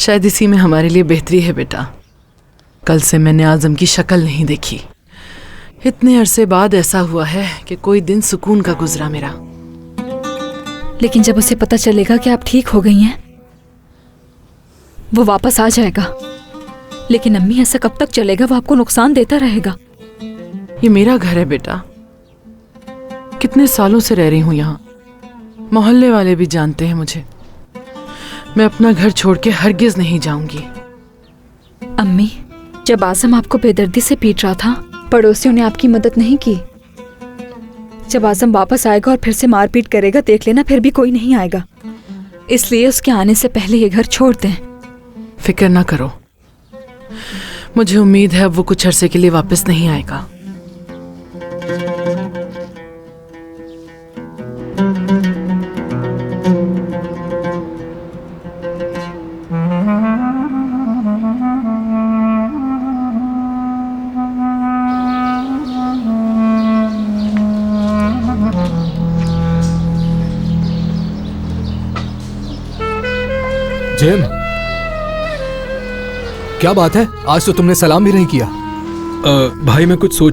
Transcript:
शायद इसी में हमारे लिए बेहतरी है बेटा। कल से मैंने आज़म की शक्ल नहीं देखी। इतने अरसे बाद ऐसा हुआ है कि कोई दिन सुकून का गुजरा मेरा। लेकिन जब उसे पता चलेगा कि आप ठीक हो गई हैं, वो वापस आ जाएगा। लेकिन अम्मी, ऐसा कब तक चलेगा? वो आपको नुकसान देता रहेगा। ये मेरा घर है बेटा, कितने सालों से रह रही हूं यहाँ। मोहल्ले वाले भी जानते हैं मुझे। मैं अपना घर छोड़ के हरगिज नहीं जाऊंगी। अम्मी, जब आज़म आपको बेदर्दी से पीट रहा था, पड़ोसियों ने आपकी मदद नहीं की। जब आज़म वापस आएगा और फिर से मारपीट करेगा, देख लेना फिर भी कोई नहीं आएगा। इसलिए उसके आने से पहले ये घर छोड़ दें। फिक्र ना करो, मुझे उम्मीद है अब वो कुछ अरसे के लिए वापस नहीं आएगा। जिम, क्या बात है? आज तो तुमने सलाम भी नहीं किया। भाई मैं कुछ सोच